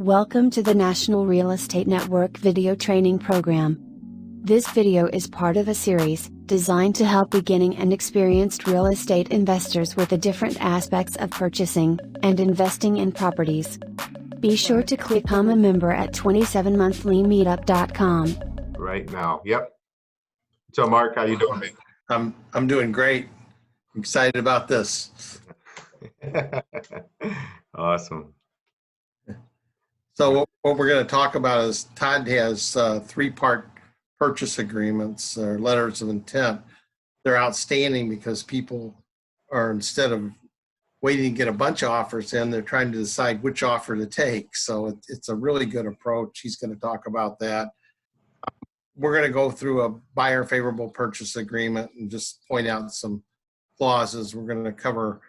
Welcome to the National Real Estate Network video training program. This video is part of a series designed to help beginning and experienced real estate investors with the different aspects of purchasing and investing in properties. Be sure to click become a member at 27monthlymeetup.com. Right now. Yep. So Mark, how you doing? I'm doing great. I'm excited about this. Awesome. So what we're going to talk about is Todd has three-part purchase agreements or letters of intent. They're outstanding because people are, instead of waiting to get a bunch of offers in, they're trying to decide which offer to take. So it's a really good approach. He's going to talk about that. We're going to go through a buyer favorable purchase agreement and just point out some clauses. We're going to cover,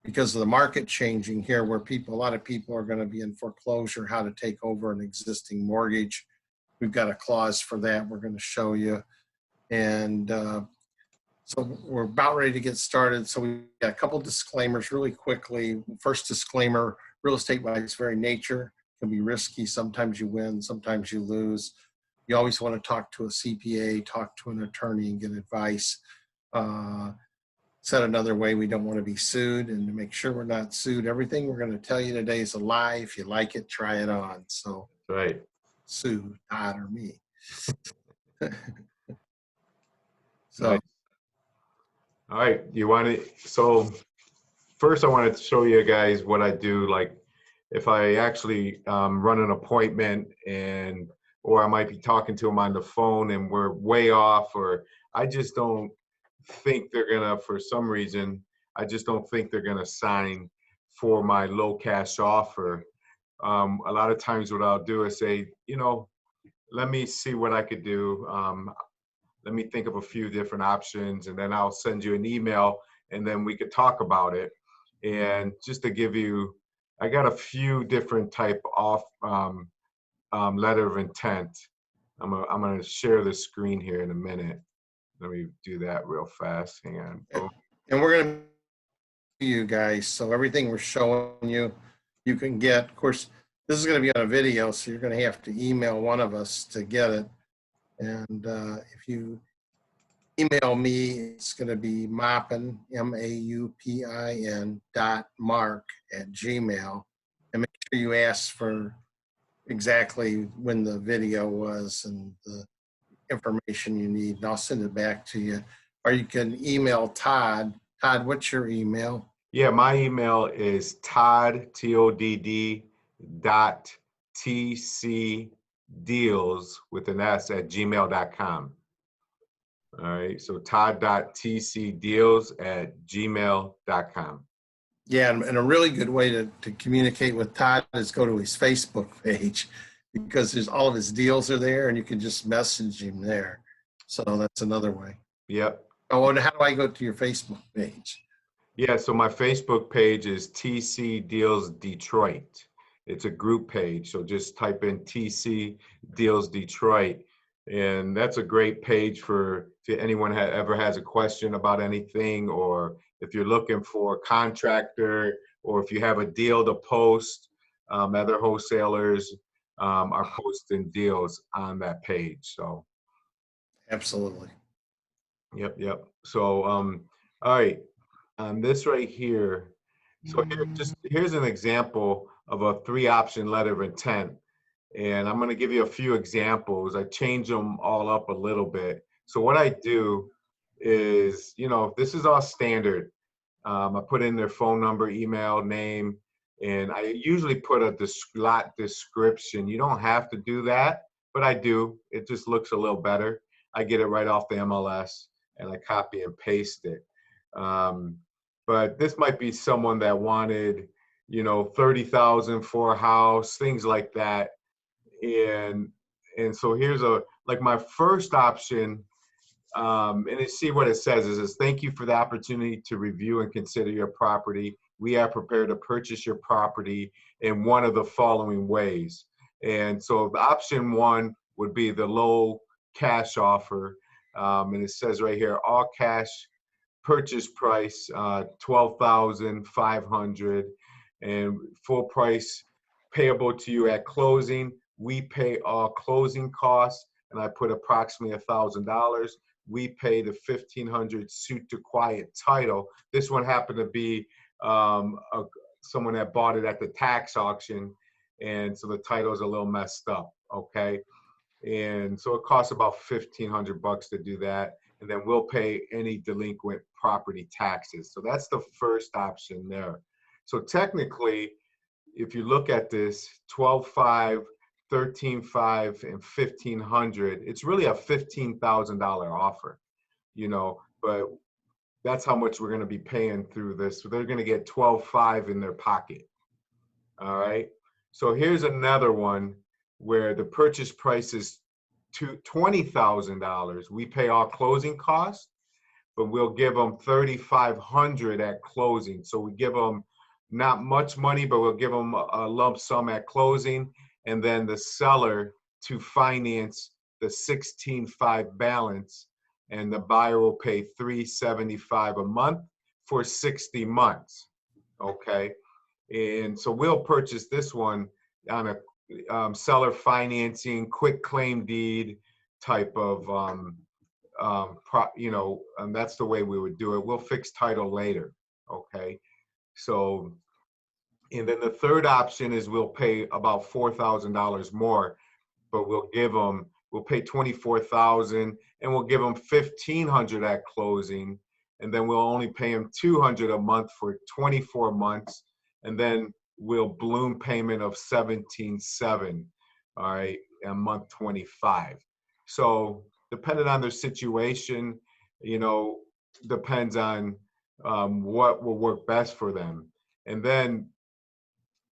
because of the market changing here, where a lot of people are going to be in foreclosure, how to take over an existing mortgage. We've got a clause for that we're going to show you. And so we're about ready to get started. So we've got a couple disclaimers really quickly. First disclaimer, real estate by its very nature can be risky. Sometimes you win, sometimes you lose. You always want to talk to a CPA, talk to an attorney and get advice. Said another way, we don't want to be sued, and to make sure we're not sued, everything we're going to tell you today is a lie. If you like it, try it on. So right. Sue, Todd, or me. So nice. All right. You want to, so first I wanted to show you guys what I do. Like if I actually run an appointment or I might be talking to them on the phone and we're way off, or I just don't think they're gonna, for some reason, I just don't think they're gonna sign for my low cash offer. A lot of times what I'll do is say, let me see what I could do. Let me think of a few different options, and then I'll send you an email and then we could talk about it. And just to give you, I got a few different type of letter of intent. I'm gonna share the screen here in a minute. Let me do that real fast. Hang on. Oh. And we're going to you guys, so everything we're showing you, you can get. Of course, this is going to be on a video, so you're going to have to email one of us to get it. And if you email me, it's going to be Maupin, MAUPIN.mark@gmail. And make sure you ask for exactly when the video was and the information you need, and I'll send it back to you. Or you can email Todd. Todd, what's your email? Yeah, my email is Todd, TODD, .tcdeals with an S at gmail.com. All right, so todd.tcdeals@gmail.com. Yeah, and a really good way to communicate with Todd is go to his Facebook page, because there's all of his deals are there and you can just message him there. So that's another way. Yep. Oh, and how do I go to your Facebook page? Yeah, so my Facebook page is TC Deals Detroit. It's a group page, so just type in TC Deals Detroit, and that's a great page for if anyone ever has a question about anything, or if you're looking for a contractor, or if you have a deal to post. Other wholesalers are posting deals on that page. So Absolutely. Yep. So all right. This right here, so here's an example of a 3-option letter of intent, and I'm going to give you a few examples. I change them all up a little bit. So what I do is, this is all standard. I put in their phone number, email, name, and I usually put a lot description. You don't have to do that, but I do. It just looks a little better. I get it right off the MLS and I copy and paste it. But this might be someone that wanted, $30,000 for a house, things like that. And so here's my first option, and see what it says. It says, thank you for the opportunity to review and consider your property. We are prepared to purchase your property in one of the following ways. And so the option 1 would be the low cash offer. And it says right here, all cash purchase price $12,500, and full price payable to you at closing. We pay all closing costs, and I put approximately $1,000. We pay the 1,500 suit to quiet title. This one happened to be someone that bought it at the tax auction, and so the title is a little messed up. Okay, and so it costs about $1,500 to do that, and then we'll pay any delinquent property taxes. So that's the first option there. So technically, if you look at this 12.5, 13.5, and 1,500, it's really a $15,000 offer, you know, but that's how much we're going to be paying through this. So they're going to get 12.5 in their pocket. All right. So here's another one where the purchase price is $20,000. We pay all closing costs, but we'll give them $3,500 at closing. So we give them not much money, but we'll give them a lump sum at closing, and then the seller to finance the 16.5 balance, and the buyer will pay $375 a month for 60 months. Okay, and so we'll purchase this one on a seller financing, quick claim deed type of that's the way we would do it. We'll fix title later. Okay, so, and then the third option is we'll pay about $4,000 more, but we'll pay $24,000, and we'll give them $1,500 at closing, and then we'll only pay them $200 a month for 24 months, and then we'll balloon payment of $17,700, all right, a month 25. So depending on their situation, you know, depends on what will work best for them. And then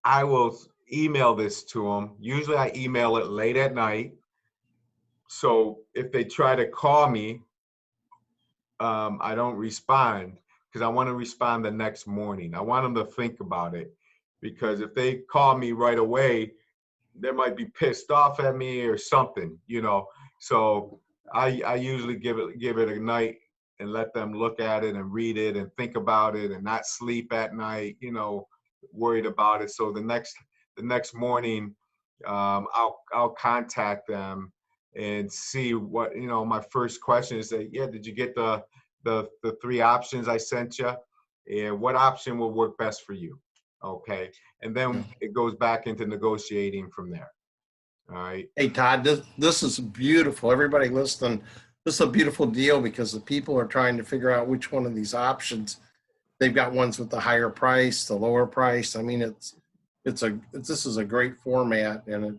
I will email this to them. Usually I email it late at night. So if they try to call me, I don't respond, because I want to respond the next morning. I want them to think about it, because if they call me right away, they might be pissed off at me or something, you know. So I usually give it a night and let them look at it and read it and think about it and not sleep at night, you know, worried about it. So the next morning, I'll contact them and see what, you know. My first question is that, yeah, did you get the three options I sent you, and what option will work best for you? Okay, and then it goes back into negotiating from there. All right. Hey, Todd, this is beautiful. Everybody listening, this is a beautiful deal, because the people are trying to figure out which one of these options. They've got ones with the higher price, the lower price. I mean, this is a great format, and it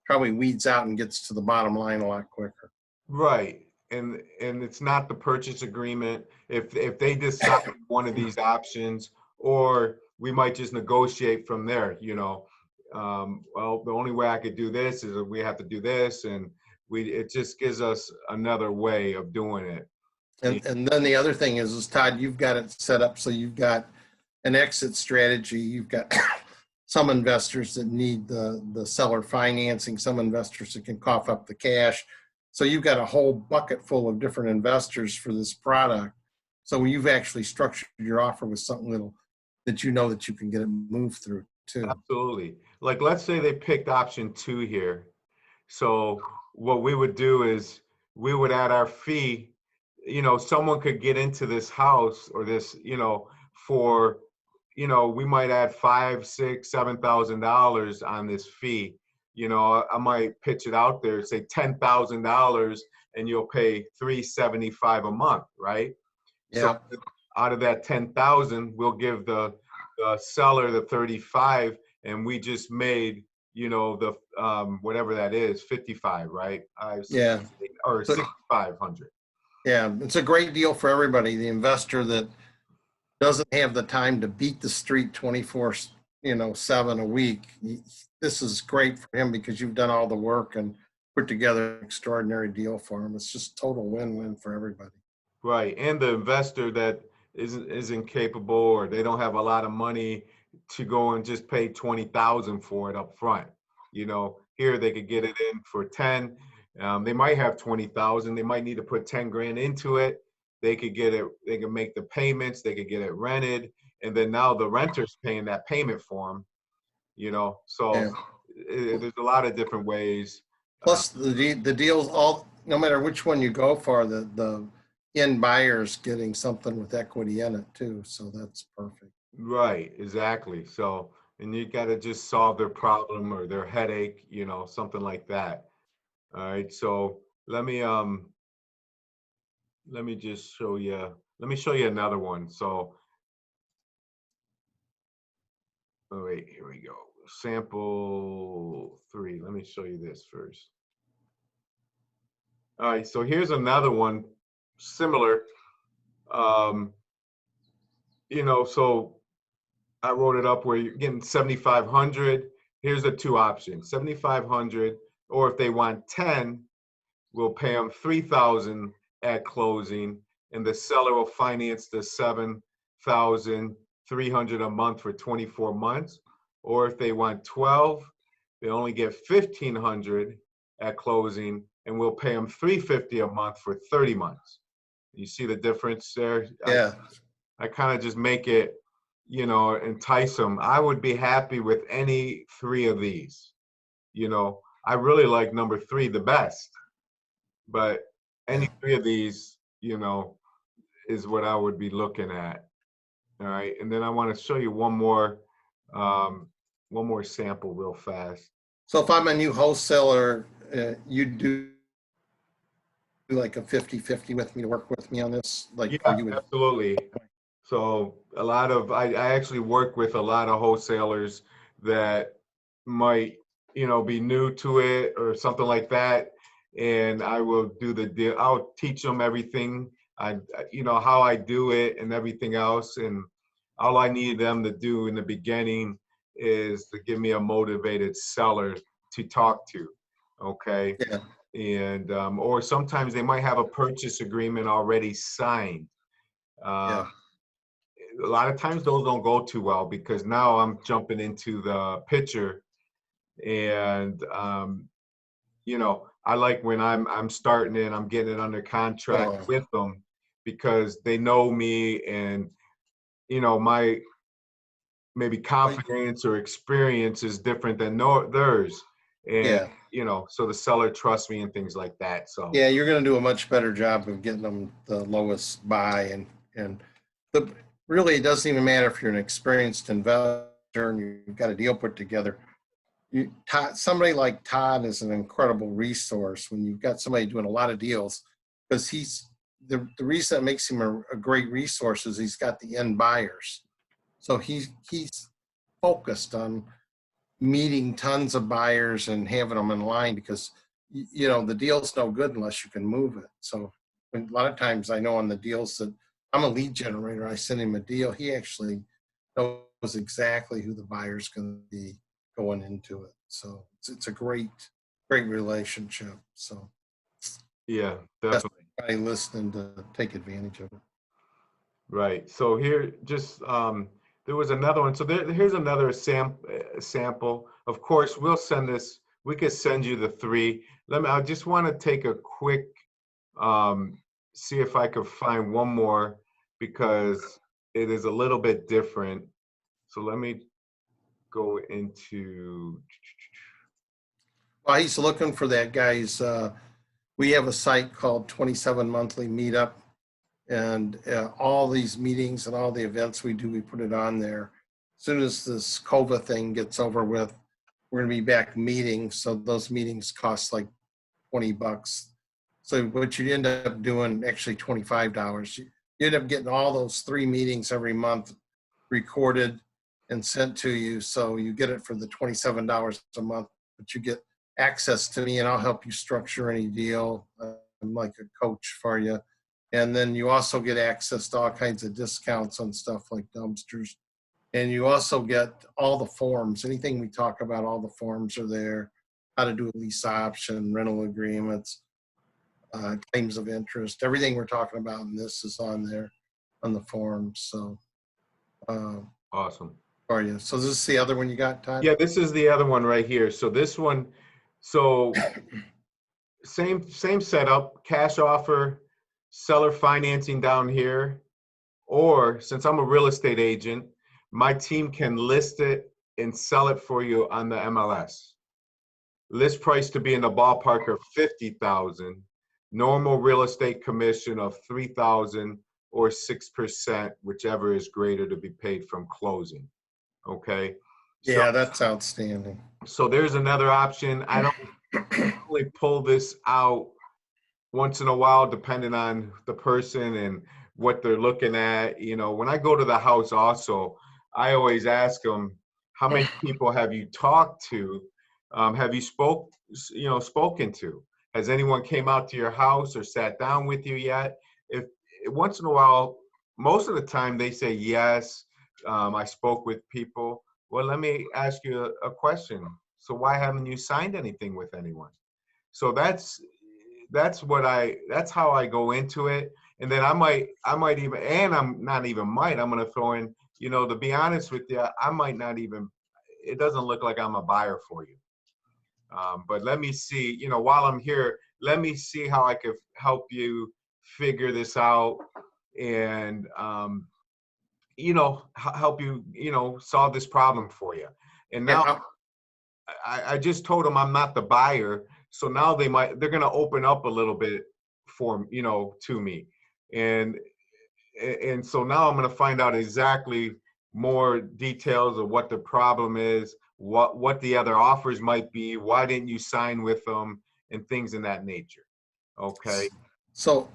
probably weeds out and gets to the bottom line a lot quicker. Right. And it's not the purchase agreement. If they decide one of these options, or we might just negotiate from there, you know. Well, the only way I could do this is if we have to do this, and it just gives us another way of doing it. And then the other thing is Todd, you've got it set up so you've got an exit strategy. You've got some investors that need the seller financing, some investors that can cough up the cash. So you've got a whole bucket full of different investors for this product. So you've actually structured your offer with something that you know that you can get it moved through too. Absolutely. Like, let's say they picked option 2 here. So what we would do is we would add our fee. You know, someone could get into this house or this, you know, for, you know, we might add $5,000, $6,000, $7,000 on this fee. You know, I might pitch it out there, say $10,000, and you'll pay $375 a month, right? Yeah. So out of that 10,000, we'll give the seller the 35, and we just made, you know, the whatever that is, 55, right? Yeah. Or 6,500. Yeah, it's a great deal for everybody. The investor that doesn't have the time to beat the street 24/7 a week. This is great for him, because you've done all the work and put together an extraordinary deal for him. It's just total win-win for everybody. Right, and the investor that isn't capable, or they don't have a lot of money to go and just pay 20,000 for it up front. You know, here they could get it in for 10. They might have 20,000. They might need to put 10 grand into it. They could get it. They could make the payments. They could get it rented, and then now the renter's paying that payment for them. So Yeah. there's a lot of different ways. Plus the deals, all, no matter which one you go for, the end buyer's getting something with equity in it too. So that's perfect. Right, exactly. So, and you got to just solve their problem or their headache, something like that. All right. So let me just show you. Let me show you another one. So, oh wait, here we go. Sample 3. Let me show you this first. All right. So here's another one, similar. Um, so I wrote it up where you're getting 7,500. Here's the two options: 7,500, or if they want 10, we'll pay them 3,000 at closing, and the seller will finance the 7,300 a month for 24 months. Or if they want 12, they only get 1,500 at closing, and we'll pay them 350 a month for 30 months. You see the difference there? Yeah. I kind of just make it, entice them. I would be happy with any three of these. I really like number 3 the best, but any three of these, is what I would be looking at. All right, and then I want to show you one more sample real fast. So if I'm a new wholesaler, you do like a 50-50 with me to work with me on this? Like, Yeah, you would. absolutely. So I actually work with a lot of wholesalers that might, be new to it or something like that. And I will do the deal. I'll teach them everything, how I do it and everything else. And all I need them to do in the beginning is to give me a motivated seller to talk to. Okay. Yeah. And, or sometimes they might have a purchase agreement already signed. Yeah. A lot of times those don't go too well because now I'm jumping into the picture, and I like when I'm starting it, I'm getting it under contract Oh, with them because they know me, and my maybe confidence or experience is different than theirs, and yeah. so the seller trusts me and things like that. So Yeah, you're going to do a much better job of getting them the lowest buy, and the really, it doesn't even matter if you're an experienced investor and you've got a deal put together. Somebody like Todd is an incredible resource when you've got somebody doing a lot of deals, because he's the reason that makes him a great resource is he's got the end buyers. So he's focused on meeting tons of buyers and having them in line, because the deal's no good unless you can move it. So a lot of times I know on the deals that I'm a lead generator, I send him a deal, he actually knows exactly who the buyer's going to be going into it. So it's a great relationship. So yeah, that's definitely. everybody listening to take advantage of it. Right. So here, just there was another one. So here's another sample. Of course, we'll send this. We could send you the 3. I just want to take a quick, see if I could find one more because it is a little bit different. So let me go into. While he's looking for that, guys, we have a site called 27 Monthly Meetup. And all these meetings and all the events we do, we put it on there. As soon as this COVID thing gets over with, we're going to be back meeting. So those meetings cost like $20. So what you end up doing, actually $25. You end up getting all those 3 meetings every month recorded and sent to you. So you get it for the $27 a month, but you get access to me and I'll help you structure any deal. I'm like a coach for you. And then you also get access to all kinds of discounts on stuff like dumpsters. And you also get all the forms. Anything we talk about, all the forms are there. How to do a lease option, rental agreements, claims of interest. Everything we're talking about in this is on there on the forms. So Awesome. for you. So this is the other one you got, Todd? Yeah, this is the other one right here. So this one, so same setup, cash offer, seller financing down here. Or since I'm a real estate agent, my team can list it and sell it for you on the MLS. List price to be in the ballpark of 50,000, normal real estate commission of 3,000 or 6%, whichever is greater, to be paid from closing. Okay. Yeah, that's outstanding. So there's another option. I don't only pull this out once in a while, depending on the person and what they're looking at. You know, when I go to the house also, I always ask them, how many people have you talked to? Have you spoken to? Has anyone came out to your house or sat down with you yet? If once in a while, most of the time they say yes, I spoke with people. Well, let me ask you a question. So why haven't you signed anything with anyone? So that's how I go into it. And then I might even, and I'm not even might, I'm going to throw in, to be honest with you, I might not even, it doesn't look like I'm a buyer for you. But let me see, while I'm here, let me see how I could help you figure this out and, help you, solve this problem for you. And now Yeah, I just told them I'm not the buyer. So now they're going to open up a little bit to me. And so now I'm going to find out exactly more details of what the problem is, what the other offers might be, why didn't you sign with them, and things in that nature. Okay. So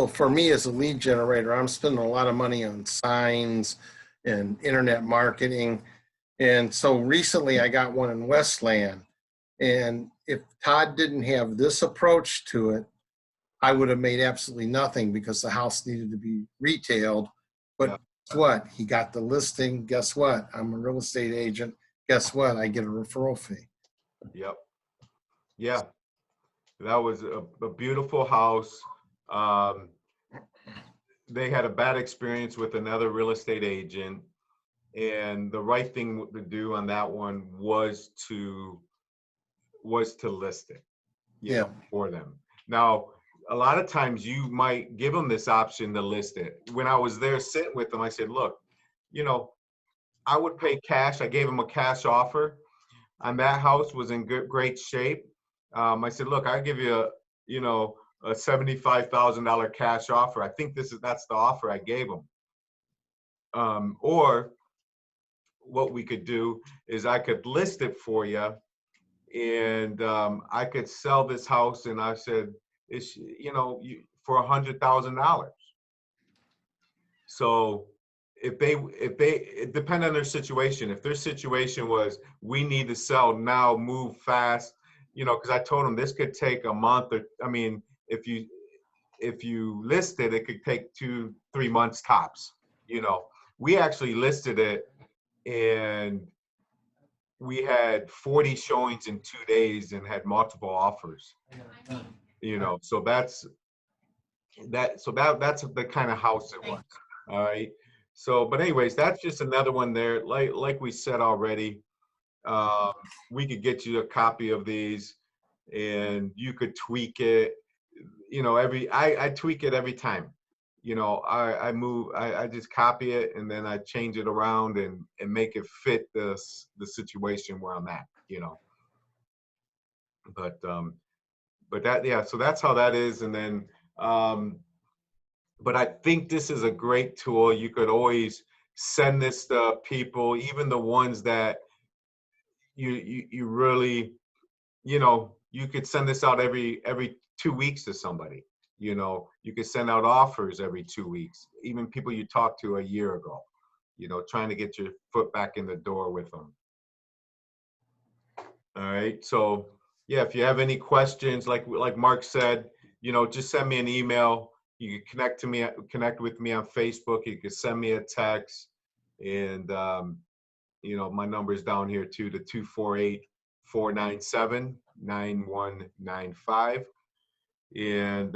for me as a lead generator, I'm spending a lot of money on signs and internet marketing. And so recently I got one in Westland. And if Todd didn't have this approach to it, I would have made absolutely nothing because the house needed to be retailed. But Yeah. guess what? He got the listing. Guess what? I'm a real estate agent. Guess what? I get a referral fee. Yep. Yeah. That was a beautiful house. They had a bad experience with another real estate agent, and the right thing to do on that one was to list it, Yeah. for them. Now, a lot of times you might give them this option to list it. When I was there sitting with them, I said, look, I would pay cash. I gave them a cash offer on that house, was in great shape. I said, look, I'll give you a $75,000 cash offer. I think that's the offer I gave them. Or what we could do is I could list it for you, and I could sell this house. And I said, it's for $100,000. So if it depend on their situation. If their situation was, we need to sell now, move fast, because I told them this could take a month, or if you list it, it could take 2-3 months tops. We actually listed it, and we had 40 showings in 2 days and had multiple offers. So that's the kind of house it was. All right. So, but anyways, that's just another one there. Like we said already, we could get you a copy of these, and you could tweak it. I tweak it every time. I just copy it, and then I change it around and make it fit the situation where I'm at. But that, yeah. So that's how that is, and then. But I think this is a great tool. You could always send this to people, even the ones that you really, you could send this out every 2 weeks to somebody. You could send out offers every 2 weeks, even people you talked to a year ago, trying to get your foot back in the door with them. All right. So yeah, if you have any questions, like Mark said, just send me an email. You can connect with me on Facebook. You can send me a text, and my number is down here too, the 248-497-9195. And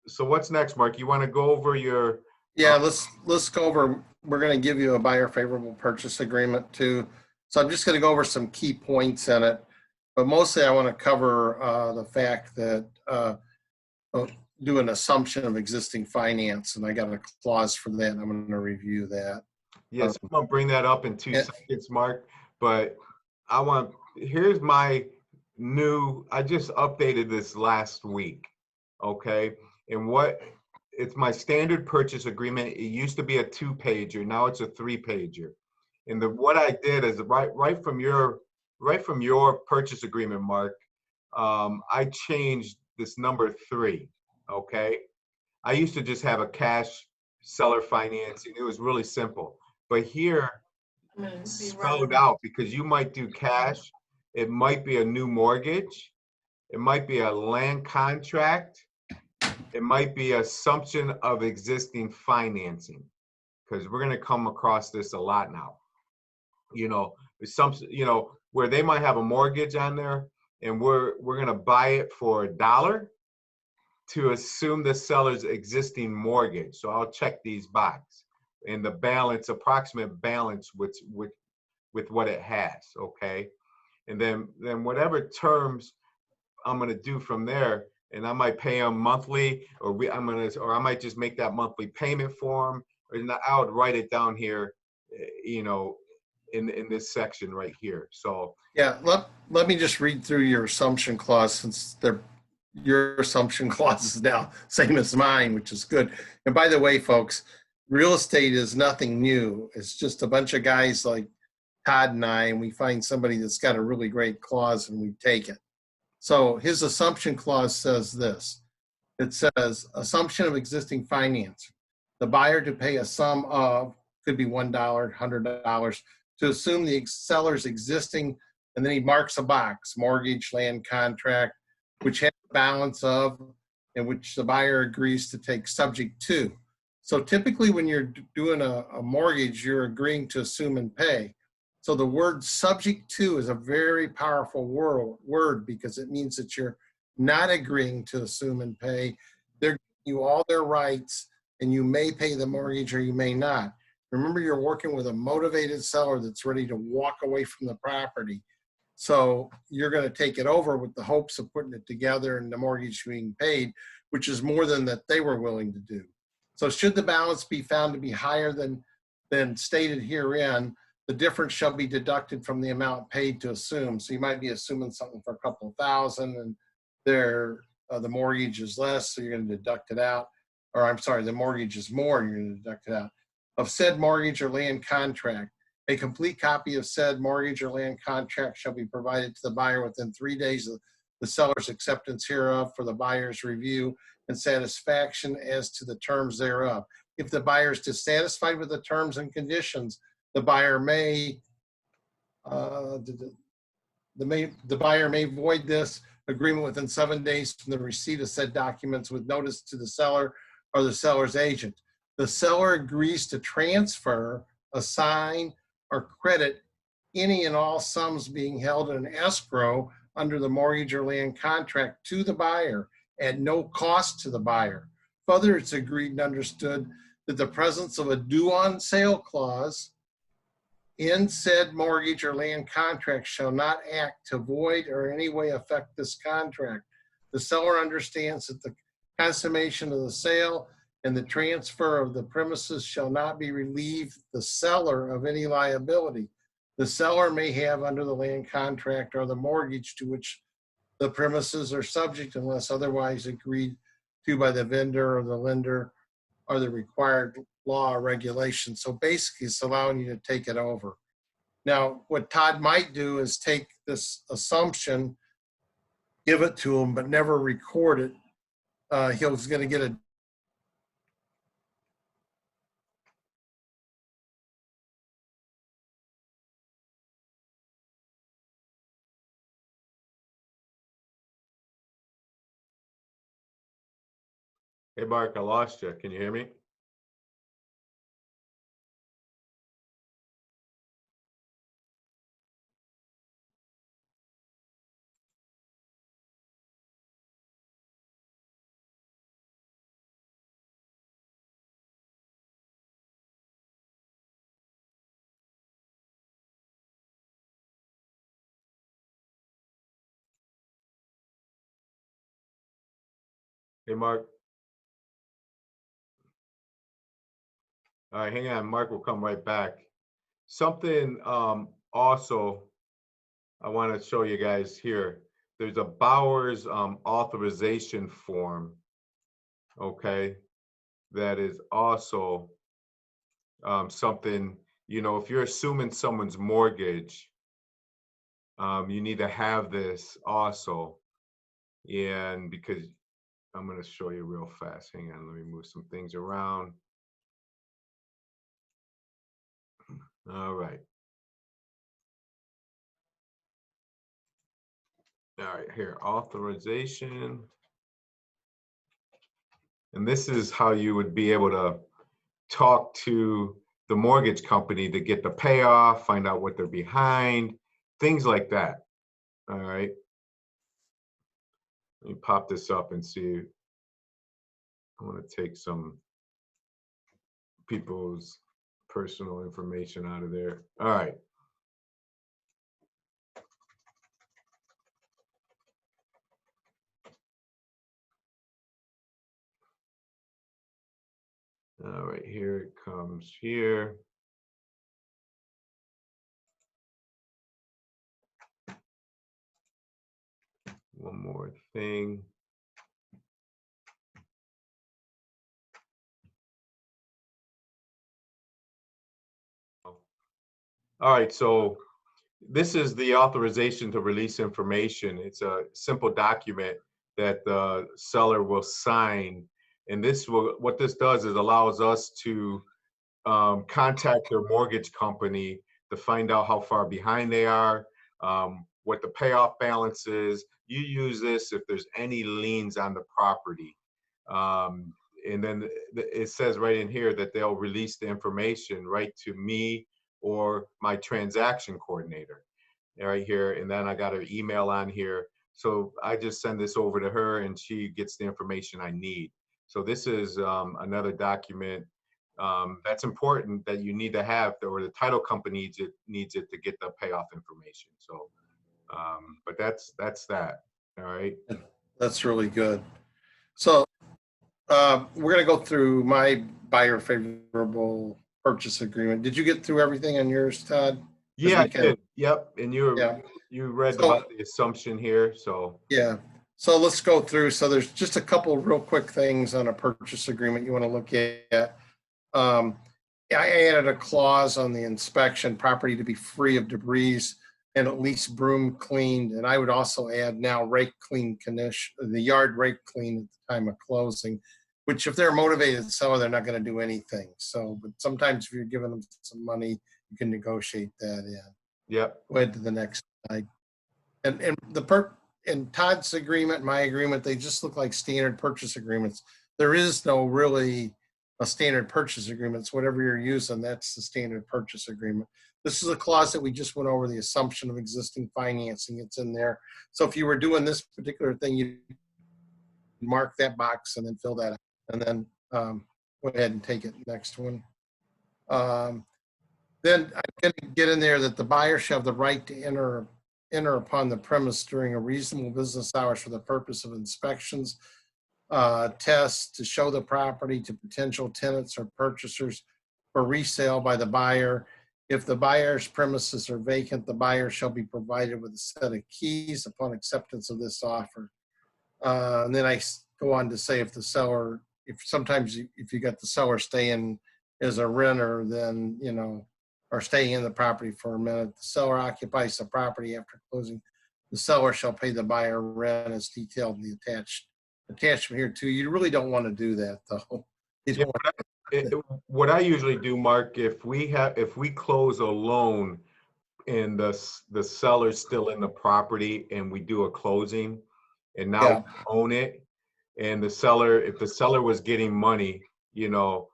so what's next, Mark? You want to go over your? Yeah, let's go over. We're going to give you a buyer favorable purchase agreement too. So I'm just going to go over some key points in it, but mostly I want to cover the fact that do an assumption of existing finance, and I got a clause for that, and I'm going to review that. Yes, I'm going to bring that up in 2 seconds, Mark. But here's my new, I just updated this last week, okay? And it's my standard purchase agreement. It used to be a 2-pager, now it's a 3-pager. And what I did is right from your purchase agreement, Mark, I changed this number 3, okay? I used to just have a cash seller financing. It was really simple. But here, spelled out, because you might do cash, it might be a new mortgage, it might be a land contract, it might be assumption of existing financing, because we're going to come across this a lot now. Assumption, where they might have a mortgage on there, and we're going to buy it for $1 to assume the seller's existing mortgage. So I'll check these boxes and the balance, approximate balance with what it has, okay? And then whatever terms I'm gonna do from there, and I might pay them monthly, or I might just make that monthly payment for them, or I would write it down here, in this section right here. So Yeah, let me just read through your assumption clause, since your assumption clause is now same as mine, which is good. And by the way, folks, real estate is nothing new. It's just a bunch of guys like Todd and I, and we find somebody that's got a really great clause and we take it. So his assumption clause says this. It says, assumption of existing finance. The buyer to pay a sum of, could be $1, $100, to assume the seller's existing, and then he marks a box, mortgage, land contract, which has a balance of, and which the buyer agrees to take subject to. So typically when you're doing a mortgage, you're agreeing to assume and pay. So the word subject to is a very powerful word because it means that you're not agreeing to assume and pay. They're giving you all their rights, and you may pay the mortgage or you may not. Remember, you're working with a motivated seller that's ready to walk away from the property. So you're going to take it over with the hopes of putting it together and the mortgage being paid, which is more than that they were willing to do. So should the balance be found to be higher than stated herein, the difference shall be deducted from the amount paid to assume. So you might be assuming something for a couple of thousand, and the mortgage is less, so you're going to deduct it out. Or I'm sorry, the mortgage is more, you're going to deduct it out. Of said mortgage or land contract, a complete copy of said mortgage or land contract shall be provided to the buyer within 3 days of the seller's acceptance hereof for the buyer's review and satisfaction as to the terms thereof. If the buyer is dissatisfied with the terms and conditions, the buyer may the buyer may void this agreement within 7 days from the receipt of said documents with notice to the seller or the seller's agent. The seller agrees to transfer, assign, or credit any and all sums being held in escrow under the mortgage or land contract to the buyer at no cost to the buyer. Further, it's agreed and understood that the presence of a due on sale clause in said mortgage or land contract shall not act to void or in any way affect this contract. The seller understands that the consummation of the sale and the transfer of the premises shall not be relieved the seller of any liability. The seller may have under the land contract or the mortgage to which the premises are subject unless otherwise agreed to by the vendor or the lender or the required law or regulation. So basically it's allowing you to take it over. Now, what Todd might do is take this assumption, give it to him, but never record it. He's going to get a hey, Mark, I lost you. Can you hear me? Hey, Mark. All right, hang on. Mark will come right back. Something also, I want to show you guys here. There's a Buyer's authorization form, okay, that is also something, you know, if you're assuming someone's mortgage, you need to have this also. And because I'm going to show you real fast. Hang on, let me move some things around. All right. All right, here, authorization. And this is how you would be able to talk to the mortgage company to get the payoff, find out what they're behind, things like that. All right. Let me pop this up and see. I want to take some people's personal information out of there. All right. All right, here it comes here. One more thing. All right, so this is the authorization to release information. It's a simple document that the seller will sign. And this will, what this does is allows us to contact their mortgage company to find out how far behind they are, what the payoff balance is. You use this if there's any liens on the property. And then it says right in here that they'll release the information right to me or my transaction coordinator right here. And then I got her email on here. So I just send this over to her and she gets the information I need. So this is another document that's important that you need to have, or the title company needs it to get the payoff information. So, but that's that. All right. That's really good. So we're going to go through my buyer favorable purchase agreement. Did you get through everything on yours, Todd? Yeah, I did. Yep. And Yeah. you read So, about the assumption here. So yeah. So let's go through. So there's just a couple real quick things on a purchase agreement you want to look at. I added a clause on the inspection property to be free of debris and at least broom cleaned. And I would also add now rake clean condition, the yard rake clean at the time of closing, which if they're motivated seller, they're not going to do anything. So, but sometimes if you're giving them some money, you can negotiate that in. yep. Go ahead to the next slide. And in Todd's agreement, my agreement, they just look like standard purchase agreements. There is no really a standard purchase agreement. It's whatever you're using, that's the standard purchase agreement. This is a clause that we just went over, the assumption of existing financing. It's in there. So if you were doing this particular thing, you mark that box and then fill that out. And then go ahead and take it. Next one. Then I'm going to get in there that the buyer shall have the right to enter upon the premise during a reasonable business hours for the purpose of inspections, tests, to show the property to potential tenants or purchasers for resale by the buyer. If the buyer's premises are vacant, the buyer shall be provided with a set of keys upon acceptance of this offer. And then I go on to say if the seller, if sometimes if you got the seller staying as a renter, then, you know, or staying in the property for a minute, the seller occupies the property after closing. The seller shall pay the buyer rent as detailed in the attachment here too. You really don't want to do that though. You don't What I usually do, Mark, if we close a loan and the seller's still in the property and we do a closing and now we own it, and the seller, if the seller was getting money, you know,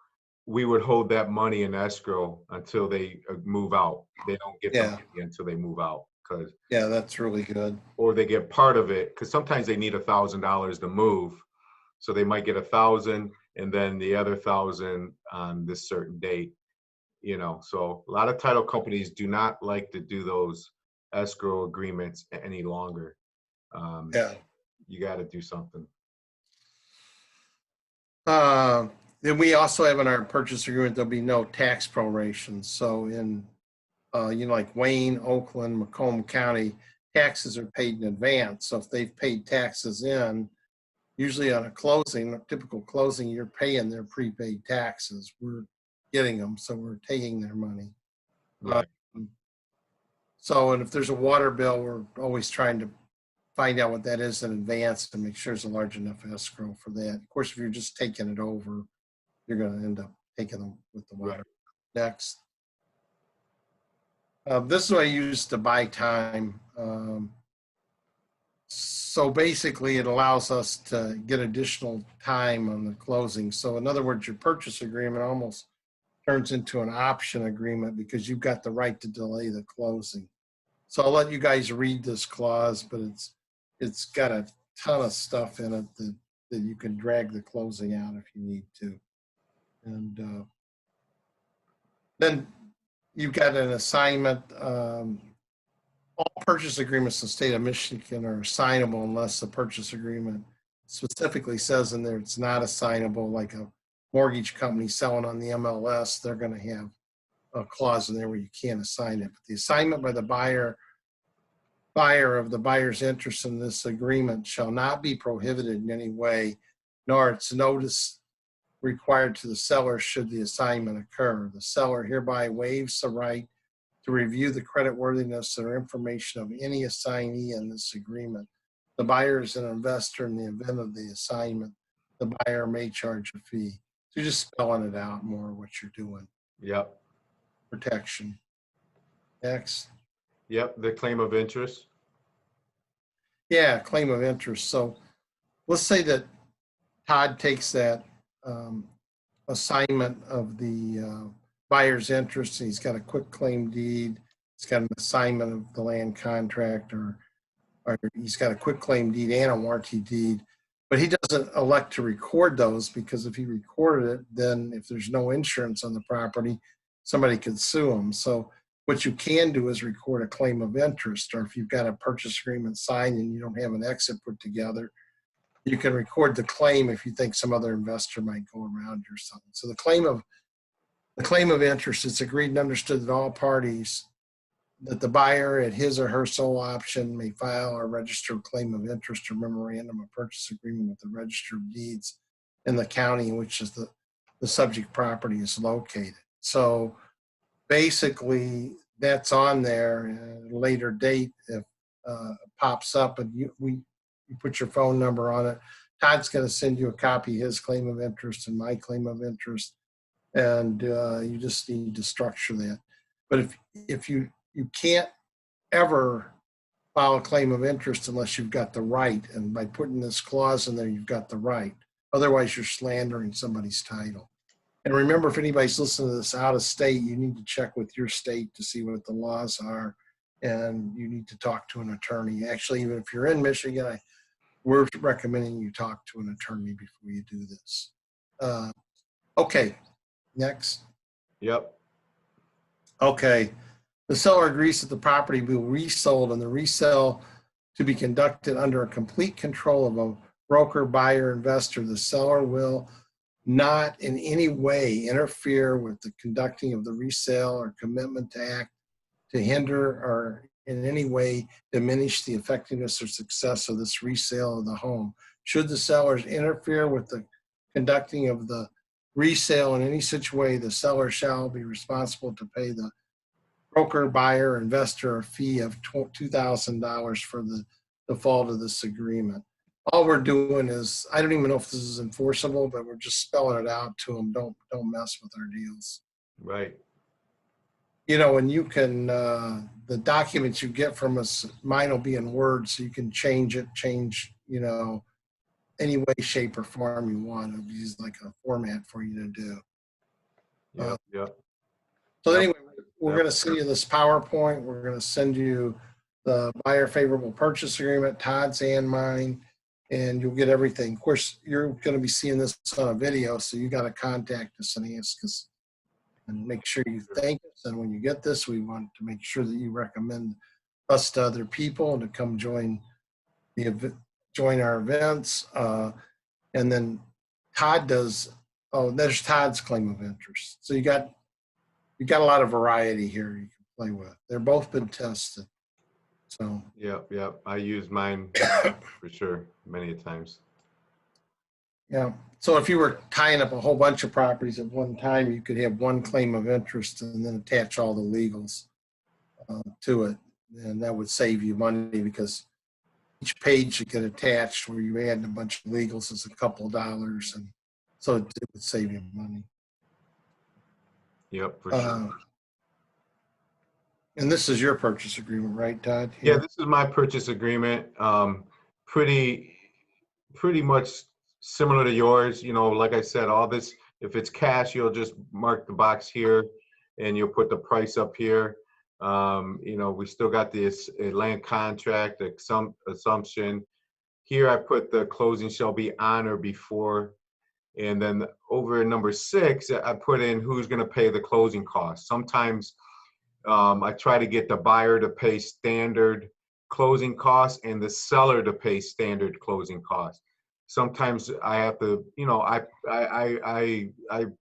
we would hold that money in escrow until they move out. They don't get the money until they move out, because that's really good. or they get part of it, because sometimes they need $1,000 to move, so they might get 1,000 and then the other 1,000 on this certain date. You know, so a lot of title companies do not like to do those escrow agreements any longer. You got to do something. Then we also have in our purchase agreement, there'll be no tax prorations. So in Like Wayne, Oakland, Macomb County, taxes are paid in advance. So if they've paid taxes in, usually on a closing, a typical closing, you're paying their prepaid taxes. We're getting them, so we're taking their money. Right. So, and if there's a water bill, we're always trying to find out what that is in advance to make sure it's a large enough escrow for that. Of course, if you're just taking it over, you're going to end up taking them with the water. Right. Next. This is what I use to buy time. So basically, it allows us to get additional time on the closing. So in other words, your purchase agreement almost turns into an option agreement because you've got the right to delay the closing. So I'll let you guys read this clause, but it's got a ton of stuff in it that you can drag the closing out if you need to. And then you've got an assignment. All purchase agreements in the state of Michigan are assignable unless the purchase agreement specifically says in there it's not assignable, like a mortgage company selling on the MLS, they're going to have a clause in there where you can't assign it. But the assignment by the buyer of the buyer's interest in this agreement shall not be prohibited in any way, nor its notice required to the seller should the assignment occur. The seller hereby waives the right to review the creditworthiness or information of any assignee in this agreement. The buyer is an investor in the event of the assignment. The buyer may charge a fee. So you're just spelling it out more what you're doing. Yep. Protection. Next. Yep. The claim of interest. Yeah, claim of interest. So let's say that Todd takes that assignment of the buyer's interest. He's got a quick claim deed. He's got an assignment of the land contract, or he's got a quick claim deed and a warranty deed. But he doesn't elect to record those because if he recorded it, then if there's no insurance on the property, somebody could sue him. So what you can do is record a claim of interest, or if you've got a purchase agreement signed and you don't have an exit put together, you can record the claim if you think some other investor might go around you or something. So the claim of interest, it's agreed and understood that all parties, that the buyer at his or her sole option may file or register a claim of interest or memorandum of purchase agreement with the Register of Deeds in the county in which is the subject property is located. So basically, that's on there at a later date. If it pops up and you put your phone number on it, Todd's going to send you a copy of his claim of interest and my claim of interest, and you just need to structure that. But if you can't ever file a claim of interest unless you've got the right, and by putting this clause in there, you've got the right. Otherwise, you're slandering somebody's title. And remember, if anybody's listening to this out of state, you need to check with your state to see what the laws are, and you need to talk to an attorney. Actually, even if you're in Michigan, we're recommending you talk to an attorney before you do this. Okay, next. Yep. Okay, the seller agrees that the property will be resold and the resale to be conducted under a complete control of a broker, buyer, investor. The seller will not in any way interfere with the conducting of the resale or commitment to act to hinder or in any way diminish the effectiveness or success of this resale of the home. Should the sellers interfere with the conducting of the resale in any such way, the seller shall be responsible to pay the broker, buyer, investor a fee of $2,000 for the default of this agreement. All we're doing is, I don't even know if this is enforceable, but we're just spelling it out to them. Don't mess with our deals. Right. You know, and you can, the documents you get from us, mine will be in Word, so you can change, you know, any way, shape, or form you want. It'll be like a format for you to do. Yep. Yep. So Yep. anyway, we're Yep. going to send you this PowerPoint. We're going to send you the buyer favorable purchase agreement, Todd's and mine, and you'll get everything. Of course, you're going to be seeing this on a video, so you got to contact us and ask us and make sure you thank us. And when you get this, we want to make sure that you recommend us to other people to come join our events. And then Todd does, there's Todd's claim of interest. So you got a lot of variety here. You can play with. They're both been tested. So, Yep, yep. I use mine for sure many times. yeah. So if you were tying up a whole bunch of properties at one time, you could have one claim of interest and then attach all the legals to it. And that would save you money because each page you get attached where you add a bunch of legals is a couple of dollars. And so it would save you money. Yep, for sure. And this is your purchase agreement, right, Todd? Yeah, this is my purchase agreement. Pretty much similar to yours. You know, like I said, all this, if it's cash, you'll just mark the box here and you'll put the price up here. You know, we still got this land contract assumption. Here I put the closing shall be on or before. And then over in number 6, I put in who's going to pay the closing costs. Sometimes I try to get the buyer to pay standard closing costs and the seller to pay standard closing costs. Sometimes I have to, you know, I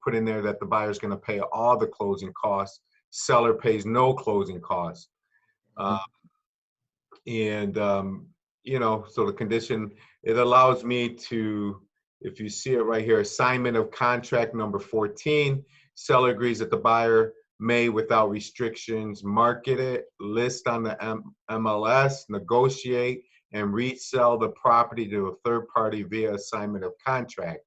put in there that the buyer's going to pay all the closing costs. Seller pays no closing costs. You know, so the condition, it allows me to, if you see it right here, assignment of contract number 14, seller agrees that the buyer may, without restrictions, market it, list on the MLS, negotiate, and resell the property to a third party via assignment of contract.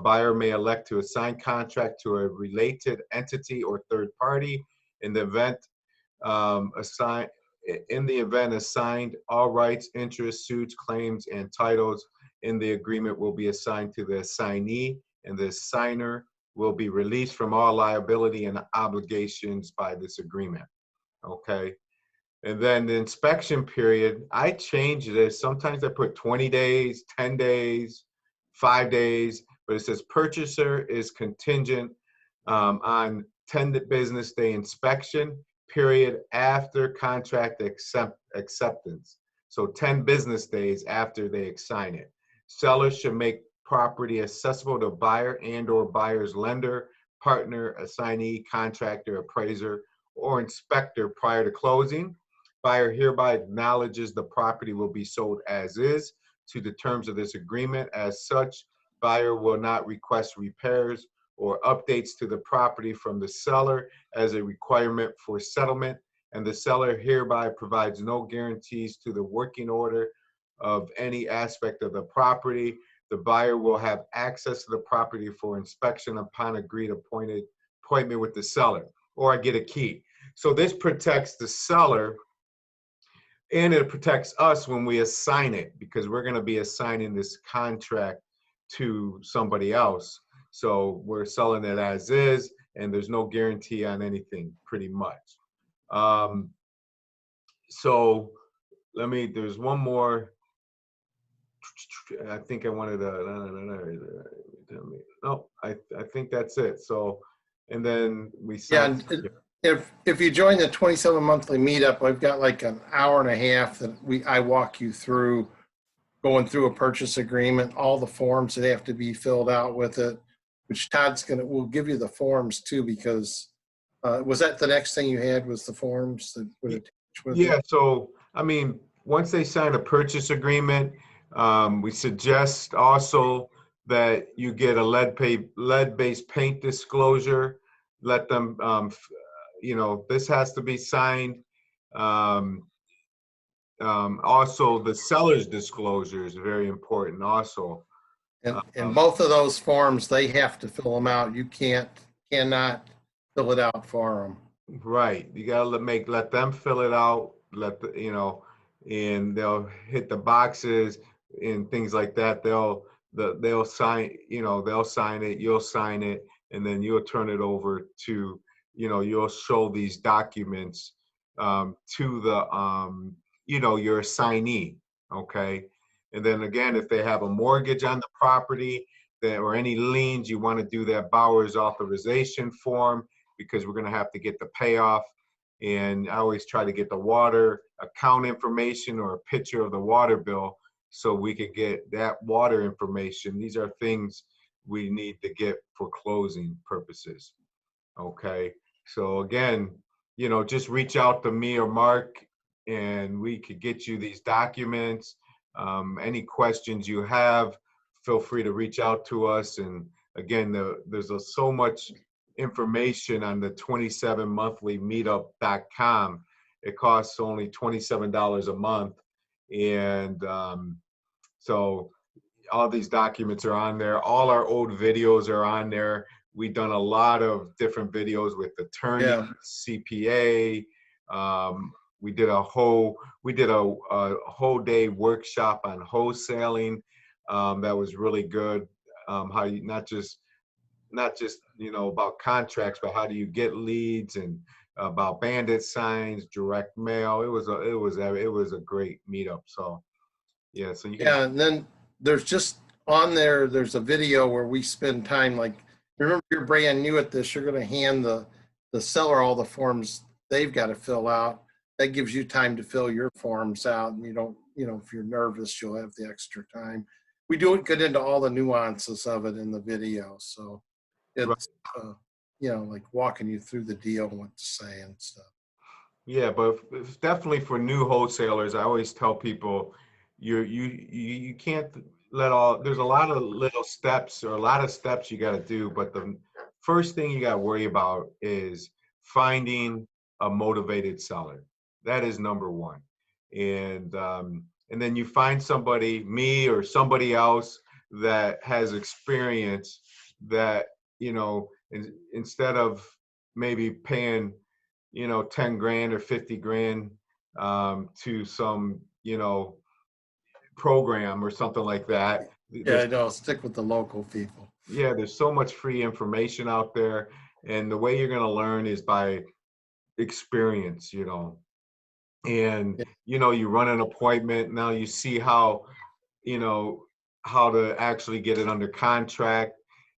Buyer may elect to assign contract to a related entity or third party. In the event assigned, all rights, interests, suits, claims, and titles in the agreement will be assigned to the assignee, and the assigner will be released from all liability and obligations by this agreement. Okay. And then the inspection period, I change this. Sometimes I put 20 days, 10 days, 5 days, but it says purchaser is contingent on 10 business day inspection period after contract acceptance. So 10 business days after they assign it. Sellers should make property accessible to buyer and or buyer's lender, partner, assignee, contractor, appraiser, or inspector prior to closing. Buyer hereby acknowledges the property will be sold as is to the terms of this agreement. As such, buyer will not request repairs or updates to the property from the seller as a requirement for settlement, and the seller hereby provides no guarantees to the working order of any aspect of the property. The buyer will have access to the property for inspection upon agreed appointment with the seller, or I get a key. So this protects the seller and it protects us when we assign it, because we're going to be assigning this contract to somebody else. So we're selling it as is, and there's no guarantee on anything, pretty much. So there's one more. I think I wanted to, no, I think that's it. So, and then we signed. Yeah, if you join the 27 monthly meetup, I've got like an hour and a half that I walk you through going through a purchase agreement, all the forms that have to be filled out with it, which we'll give you the forms too, because was that the next thing you had was the forms that would attach with Yeah, it? so, I mean, once they sign a purchase agreement, we suggest also that you get a lead-based paint disclosure. Let them, you know, this has to be signed. Also, the seller's disclosure is very important also. And both of those forms, they have to fill them out. You cannot fill it out for them. Right, you gotta let them fill it out, you know, and they'll hit the boxes and things like that. They'll sign, you know, they'll sign it, you'll sign it, and then you'll turn it over to, you know, you'll show these documents to the you know, your assignee. Okay. And then again, if they have a mortgage on the property or any liens, you want to do that Bowers authorization form, because we're going to have to get the payoff. And I always try to get the water account information or a picture of the water bill so we could get that water information. These are things we need to get for closing purposes. Okay. So again, just reach out to me or Mark, and we could get you these documents. Any questions you have, feel free to reach out to us. And again, there's so much information on the 27monthlymeetup.com. It costs only $27 a month. And so all these documents are on there. All our old videos are on there. We've done a lot of different videos with attorneys, Yeah. CPA. We did a whole day workshop on wholesaling. That was really good. How you not just about contracts, but how do you get leads, and about bandit signs, direct mail. It was a great meetup. So yeah, so you can. Yeah, and then there's just on there, there's a video where we spend time, like, remember, you're brand new at this, you're going to hand the seller all the forms they've got to fill out. That gives you time to fill your forms out, and you don't, if you're nervous, you'll have the extra time. We do get into all the nuances of it in the video, so it's like walking you through the deal and what to say and stuff. Yeah, but it's definitely for new wholesalers. I always tell people, you can't there's a lot of little steps, or a lot of steps you got to do, but the first thing you got to worry about is finding a motivated seller. That is number one. And then you find somebody, me or somebody else, that has experience, that instead of maybe paying 10 grand or 50 grand to some program or something like that. Yeah, I know. Stick with the local people. Yeah, there's so much free information out there, and the way you're going to learn is by experience. And you run an appointment. Now you see how to actually get it under contract.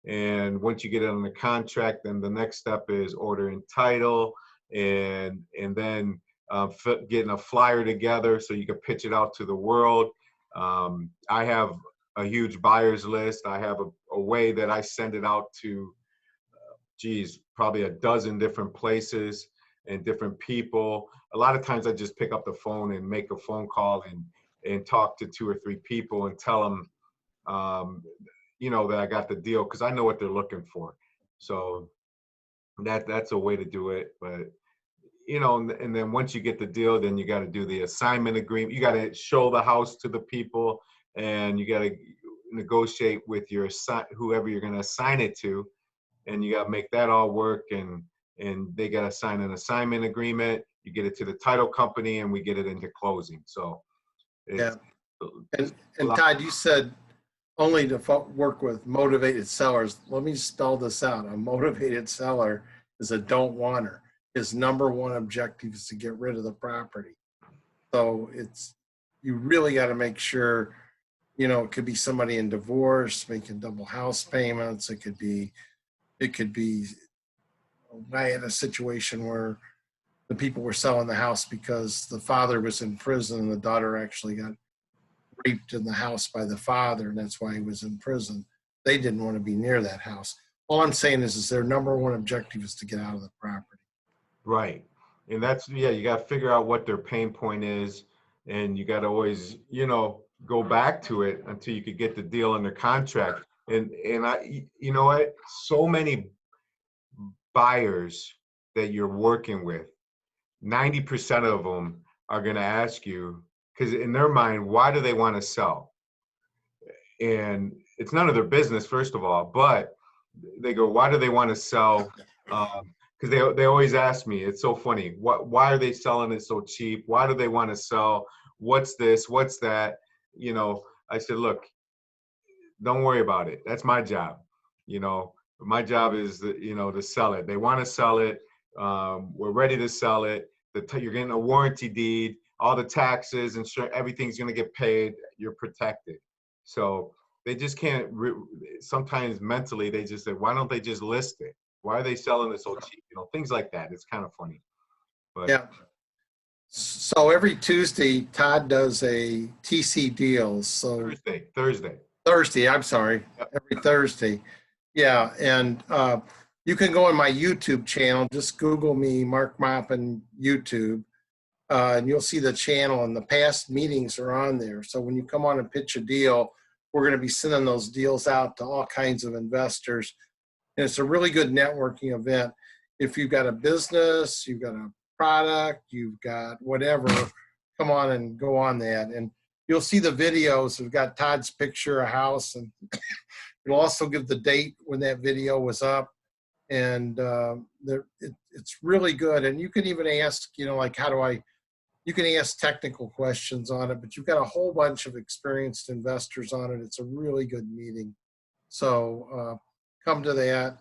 And once you get it under contract, then the next step is ordering title, and then getting a flyer together so you can pitch it out to the world. I have a huge buyers list. I have a way that I send it out to, probably a dozen different places and different people. A lot of times I just pick up the phone and make a phone call and talk to 2 or 3 people and tell them, that I got the deal, because I know what they're looking for. So that's a way to do it. But and then once you get the deal, then you got to do the assignment agreement. You got to show the house to the people, and you got to negotiate with whoever you're going to assign it to, and you got to make that all work. And they got to sign an assignment agreement. You get it to the title company, and we get it into closing. So yeah. And Todd, you said only to work with motivated sellers. Let me spell this out. A motivated seller is a don't wanter. His number one objective is to get rid of the property. So you really got to make sure, it could be somebody in divorce, making double house payments. It could be a guy in a situation where the people were selling the house because the father was in prison and the daughter actually got raped in the house by the father, and that's why he was in prison. They didn't want to be near that house. All I'm saying is their number one objective is to get out of the property. Right. And you got to figure out what their pain point is, and you got to always, go back to it until you could get the deal under contract. And I, what, so many buyers that you're working with, 90% of them are going to ask you, because in their mind, why do they want to sell? And it's none of their business, first of all, but they go, why do they want to sell? Because they always ask me, it's so funny, why are they selling it so cheap? Why do they want to sell? What's this? What's that? I said, look, don't worry about it. That's my job. My job is, to sell it. They want to sell it. We're ready to sell it. You're getting a warranty deed, all the taxes, insurance, everything's going to get paid. You're protected. So they just can't, sometimes mentally, they just say, why don't they just list it? Why are they selling it so cheap? Things like that. It's kind of funny. But yeah. So every Tuesday, Todd does a TC deals. So Thursday. I'm sorry. Yep. Every Thursday. Yeah. And You can go on my YouTube channel. Just Google me, Mark Maupin YouTube, and you'll see the channel, and the past meetings are on there. So when you come on and pitch a deal, we're going to be sending those deals out to all kinds of investors. And it's a really good networking event. If you've got a business, you've got a product, you've got whatever, come on and go on that. And you'll see the videos. We've got Todd's picture, a house, and it'll also give the date when that video was up. And it's really good. And you can even ask, like, you can ask technical questions on it, but you've got a whole bunch of experienced investors on it. It's a really good meeting. So come to that.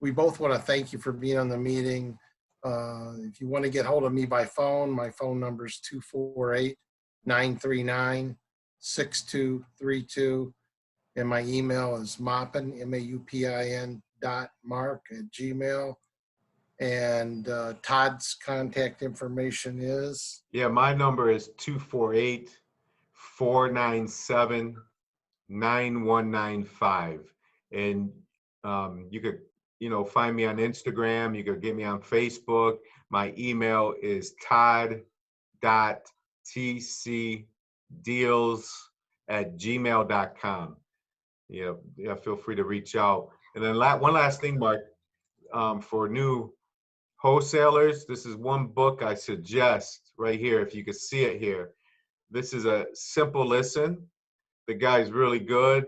We both want to thank you for being on the meeting. If you want to get hold of me by phone, my phone number is 248-939-6232. And my email is Maupin, MAUPIN.mark@gmail. And Todd's contact information is? Yeah, my number is 248-497-9195. And you could, find me on Instagram. You could get me on Facebook. My email is todd.tcdeals@gmail.com. Yeah, feel free to reach out. And then one last thing, Mark, for new wholesalers, this is one book I suggest right here, if you could see it here. This is a simple listen. The guy's really good,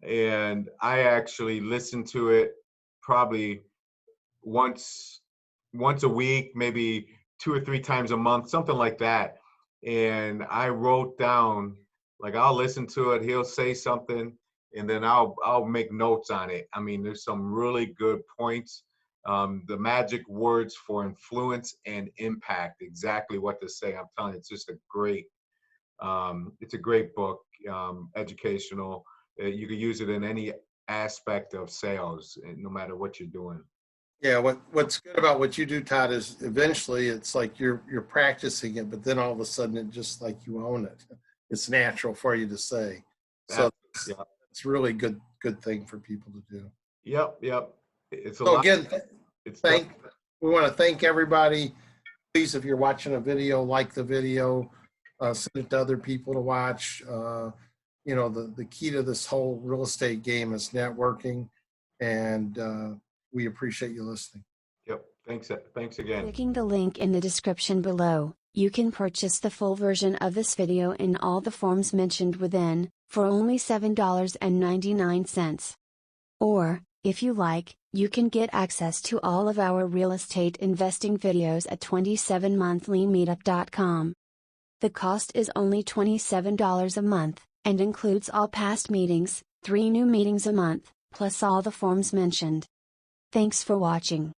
and I actually listen to it probably once a week, maybe 2 or 3 times a month, something like that. And I wrote down, like, I'll listen to it, he'll say something, and then I'll make notes on it. I mean, there's some really good points. The magic words for influence and impact, exactly what to say. I'm telling you, it's just it's a great book, educational. You can use it in any aspect of sales, no matter what you're doing. Yeah, what's good about what you do, Todd, is eventually it's like you're practicing it, but then all of a sudden it just like you own it. It's natural for you to say. So it's really good thing for people to do. Yep. It's a so lot. Again, we want to thank everybody. Please, if you're watching a video, like the video, send it to other people to watch. The key to this whole real estate game is networking, and we appreciate you listening. Yep. Thanks again. Clicking the link in the description below, you can purchase the full version of this video in all the forms mentioned within, for only $7.99. Or, if you like, you can get access to all of our real estate investing videos at 27monthlymeetup.com. The cost is only $27 a month, and includes all past meetings, 3 new meetings a month, plus all the forms mentioned. Thanks for watching.